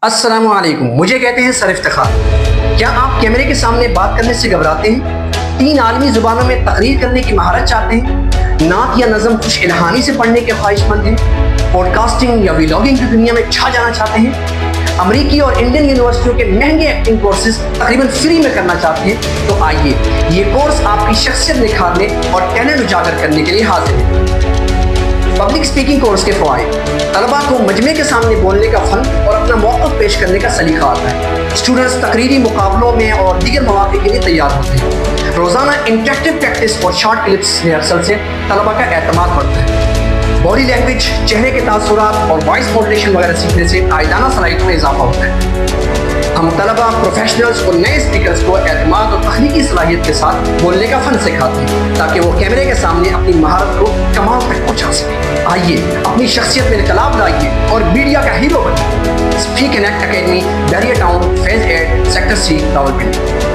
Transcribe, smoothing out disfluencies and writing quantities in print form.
अस्सलाम वालेकुम। मुझे कहते हैं सर इफ्तिखार। क्या आप कैमरे के सामने बात करने से घबराते हैं? 3 आलमी जुबानों में तकरीर करने की महारत चाहते हैं? नात या नज़म कुछ इल्हानी से पढ़ने के ख्वाहिशमंद हैं? पॉडकास्टिंग या व्लॉगिंग की दुनिया में छा जाना चाहते हैं? अमेरिकी और इंडियन यूनिवर्सिटियों के महंगे एक्टिंग कोर्सेज तकरीबन फ्री में करना चाहते हैं? तो आइए, ये कोर्स आपकी शख्सियत निखारने और टैलेंट उजागर करने के लिए हाजिर है। पब्लिक स्पीकिंग कोर्स के फ़वाइद: तलबा को मजमे के सामने बोलने का फ़न और अपना मौक़िफ़ पेश करने का सलीका आता है। स्टूडेंट्स तकरीरी मुकाबलों में और दीगर मौक़े के लिए तैयार होते हैं। रोज़ाना इंटरेक्टिव प्रैक्टिस और शॉर्ट क्लिप्स रिहर्सल से तलबा का एतमाद बढ़ता है। बॉडी लैंग्वेज, चेहरे के तासुरात और वॉइस मॉड्यूलेशन वगैरह सीखने से कायदाना सलाहियत में इजाफा होता है। हम तलबा, प्रोफेशनल्स और नए स्पीकर्स को एतमाद और तकनीकी सलाहियत के साथ बोलने का फ़न सिखाते हैं ताकि वो कैमरे के सामने अपनी महारत को कमाल तक पहुँचा सकें। आइए, अपनी शख्सियत में इनकलाब लाइए और मीडिया का हीरो बनिए। Speak and act academy, barrier town, phase 8, sector C, Rawalpindi.